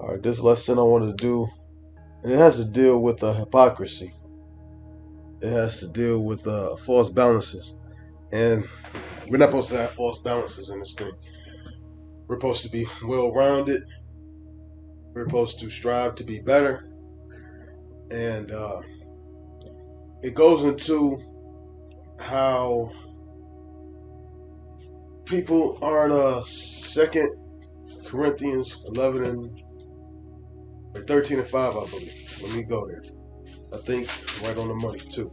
All right, this lesson I wanted to do, and it has to deal with hypocrisy. It has to deal with false balances, and we're not supposed to have false balances in this thing. We're supposed to be well-rounded. We're supposed to strive to be better, and it goes into how people are in 2 Corinthians 11 and 13 and 5, I believe. Let me go there. I think right on the money too.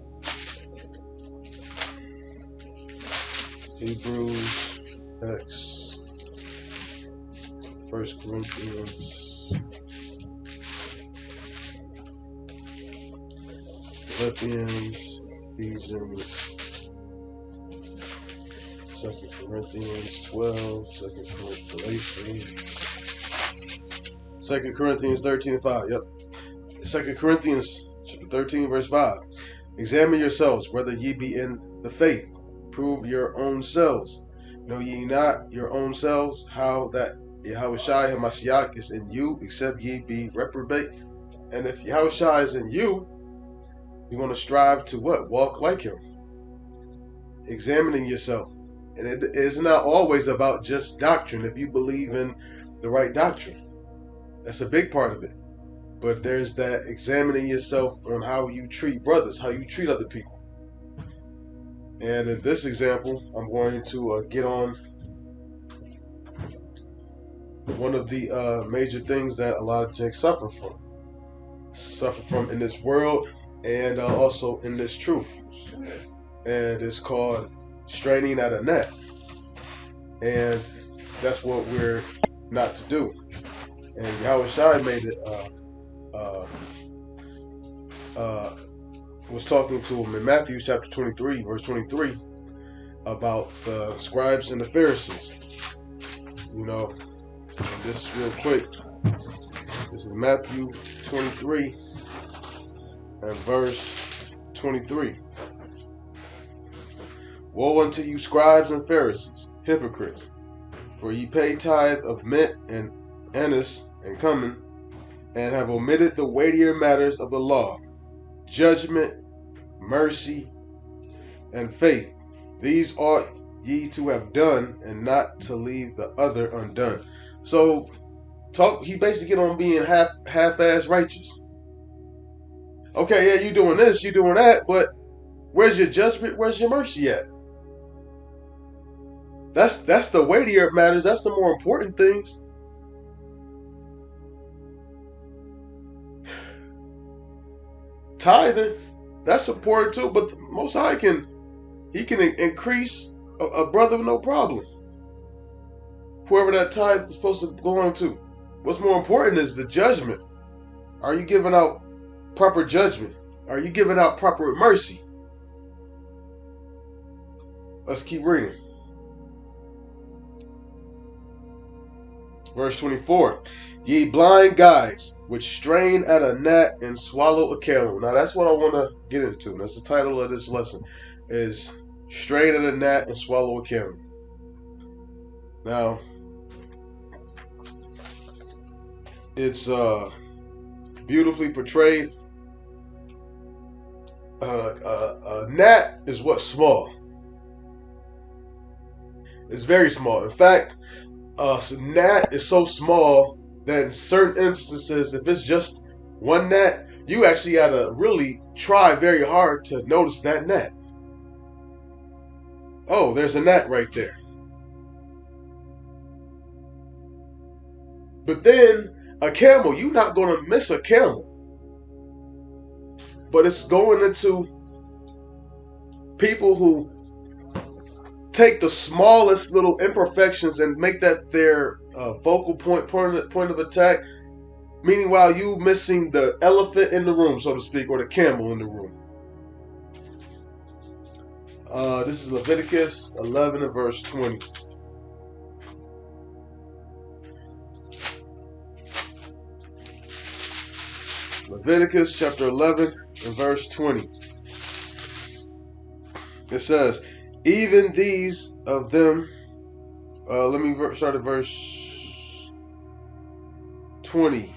Hebrews X 1 Corinthians Philippians Ephesians 2 Corinthians 12 2 Corinthians 2 Corinthians 13 and 5. Yep. 2 Corinthians chapter 13 verse 5. Examine yourselves whether ye be in the faith. Prove your own selves. Know ye not your own selves how that Yahushua HaMashiach is in you, except ye be reprobate? And if Yahushua is in you, you want to strive to what? Walk like him. Examining yourself. And it is not always about just doctrine. If you believe in the right doctrine, that's a big part of it. But there's that examining yourself on how you treat brothers, how you treat other people. And in this example, I'm going to get on one of the major things that a lot of Jakes suffer from in this world and also in this truth. And it's called straining at a gnat. And that's what we're not to do. And Yahushua made it, was talking to him in Matthew chapter 23, verse 23, about the scribes and the Pharisees. You know, and this real quick. This is Matthew 23 and verse 23. Woe unto you, scribes and Pharisees, hypocrites! For ye pay tithe of mint and anise and cumin, and have omitted the weightier matters of the law, judgment, mercy, and faith. These ought ye to have done, and not to leave the other undone. So, he basically get on being half-ass righteous. Okay, yeah, you doing this, you doing that, but where's your judgment? Where's your mercy at? That's the weightier matters. That's the more important things. Tithing, that's important too, but the Most High can increase a brother with no problem. Whoever that tithe is supposed to go on to. What's more important is the judgment. Are you giving out proper judgment? Are you giving out proper mercy? Let's keep reading. Verse 24. Ye blind guides, which strain at a gnat and swallow a camel. Now that's what I want to get into. That's the title of this lesson, is strain at a gnat and swallow a camel. Now, it's beautifully portrayed. A gnat is what's small. It's very small. In fact, gnat is so small that in certain instances, if it's just one gnat, you actually gotta really try very hard to notice that gnat. Oh, there's a gnat right there. But then a camel, you're not gonna miss a camel. But it's going into people who take the smallest little imperfections and make that their focal point of attack. Meanwhile, you missing the elephant in the room, so to speak, or the camel in the room. This is Leviticus 11 and verse 20. Leviticus chapter 11 and verse 20. It says, even these of them, let me start at verse 20.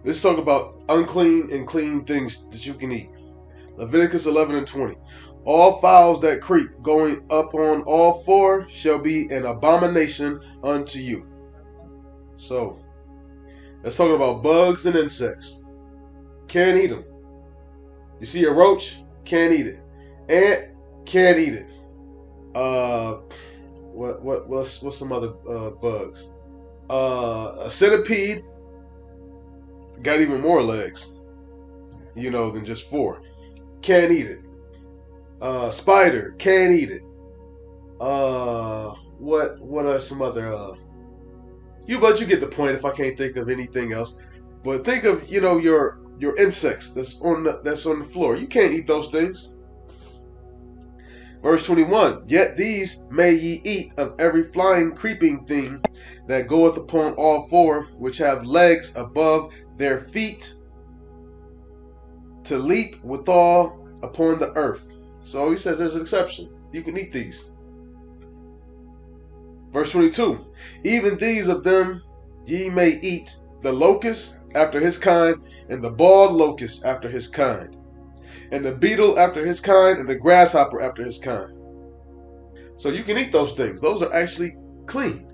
Let's talk about unclean and clean things that you can eat. Leviticus 11 and 20. All fowls that creep, going up on all four, shall be an abomination unto you. So, let's talk about bugs and insects. Can't eat them. You see a roach? Can't eat it. Ant? Can't eat it. What's some other bugs? A centipede got even more legs, than just four. Can't eat it. Spider, can't eat it. What are some other but you get the point if I can't think of anything else. But think of, your insects that's on the floor. You can't eat those things. Verse 21, yet these may ye eat of every flying creeping thing that goeth upon all four, which have legs above their feet, to leap withal upon the earth. So he says there's an exception. You can eat these. Verse 22, even these of them ye may eat, the locust after his kind, and the bald locust after his kind, and the beetle after his kind, and the grasshopper after his kind. So you can eat those things. Those are actually clean.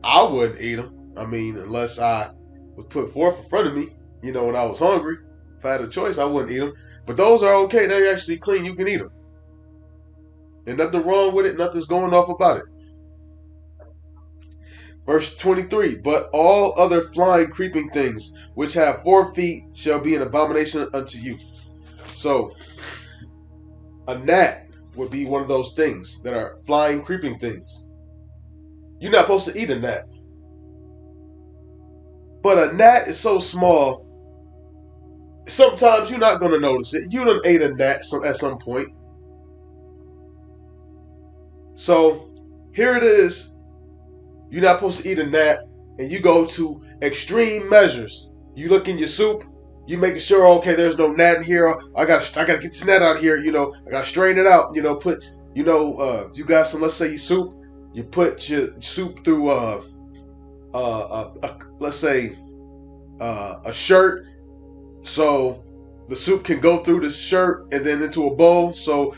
I wouldn't eat them. Unless I was put forth in front of me, when I was hungry. If I had a choice, I wouldn't eat them. But those are okay. They're actually clean. You can eat them. And nothing wrong with it. Nothing's going off about it. Verse 23, but all other flying creeping things which have 4 feet shall be an abomination unto you. So, a gnat would be one of those things that are flying creeping things. You're not supposed to eat a gnat. But a gnat is so small, sometimes you're not going to notice it. You done ate a gnat at some point. So, here it is. You're not supposed to eat a gnat, and you go to extreme measures. You look in your soup, you making sure, okay, there's no gnat in here. I gotta get this gnat out of here. I gotta strain it out. If you got some, let's say your soup, you put your soup through let's say a shirt, so the soup can go through the shirt and then into a bowl. So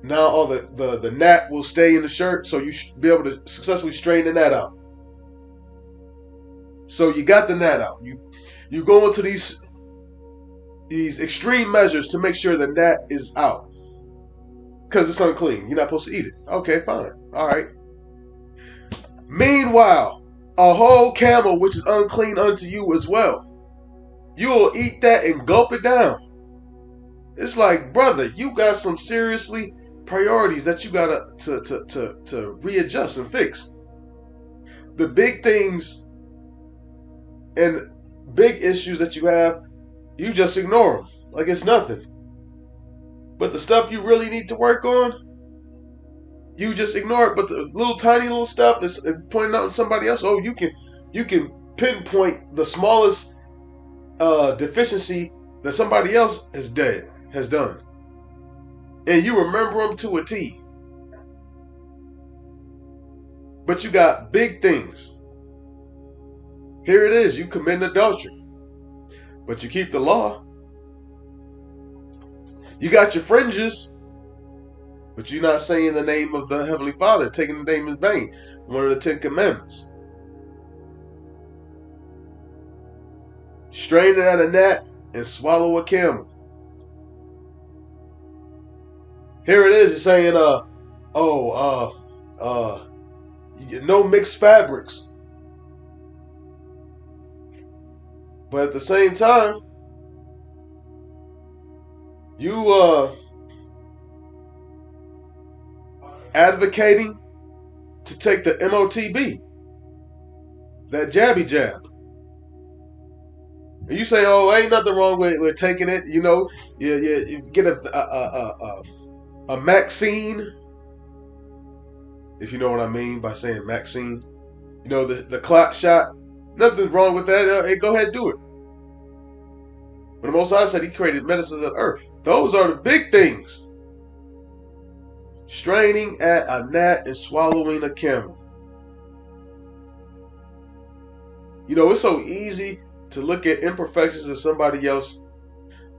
now all the gnat will stay in the shirt, so you should be able to successfully strain the gnat out. So you got the gnat out. You go into these extreme measures to make sure the gnat is out, because it's unclean. You're not supposed to eat it. Okay, fine. All right. Meanwhile, a whole camel, which is unclean unto you as well, you will eat that and gulp it down. It's like, brother, you got some seriously priorities that you gotta to readjust and fix. The big things and big issues that you have, you just ignore them like it's nothing. But the stuff you really need to work on, you just ignore it. But the tiny little stuff is pointing out to somebody else. Oh, you can pinpoint the smallest deficiency that somebody else has done. And you remember them to a T. But you got big things. Here it is. You commit adultery. But you keep the law. You got your fringes. But you're not saying the name of the Heavenly Father, taking the name in vain. One of the 10 Commandments. Strain it at a gnat and swallow a camel. Here it is. You're saying, no mixed fabrics. But at the same time, you advocating to take the MOTB, that jabby jab. And you say, oh, ain't nothing wrong with taking it. You get a vaccine, if you know what I mean by saying vaccine. The clot shot. Nothing wrong with that. Hey, go ahead and do it. When the Most High said He created medicines on earth, those are the big things. Straining at a gnat and swallowing a camel. You know, it's so easy to look at imperfections in somebody else.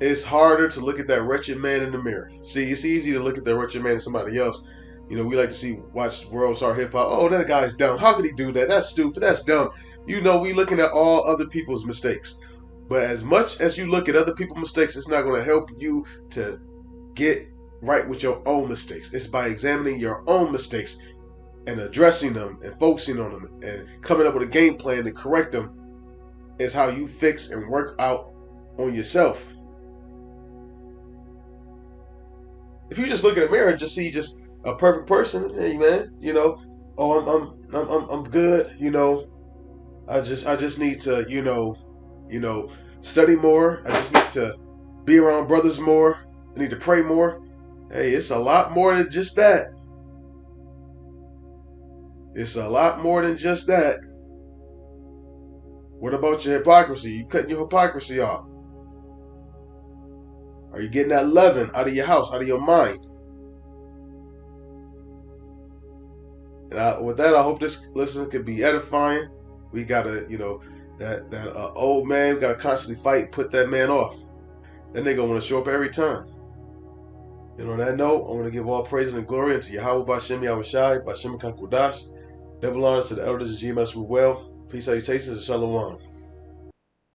It's harder to look at that wretched man in the mirror. See, it's easy to look at that wretched man in somebody else. You know, we like to watch World Star Hip Hop. Oh, that guy's dumb. How could he do that? That's stupid. That's dumb. You know, we looking at all other people's mistakes. But as much as you look at other people's mistakes, it's not going to help you to get right with your own mistakes. It's by examining your own mistakes and addressing them and focusing on them and coming up with a game plan to correct them is how you fix and work out on yourself. If you just look in the mirror and just see just a perfect person, hey man, you know, oh I'm good, you know. I just need to, you know, study more. I just need to be around brothers more. I need to pray more. Hey, it's a lot more than just that. It's a lot more than just that. What about your hypocrisy? You cutting your hypocrisy off? Are you getting that leaven out of your house, out of your mind? And with that, I hope this listening could be edifying. We gotta, you know, that old man, we gotta constantly fight, put that man off. That nigga wanna show up every time. And on that note, I want to give all praise and glory unto Yahweh Bashem Yahushai, Bashem Kakudash. Double honors to the elders of GMS Well. Peace, salutations, and shalom.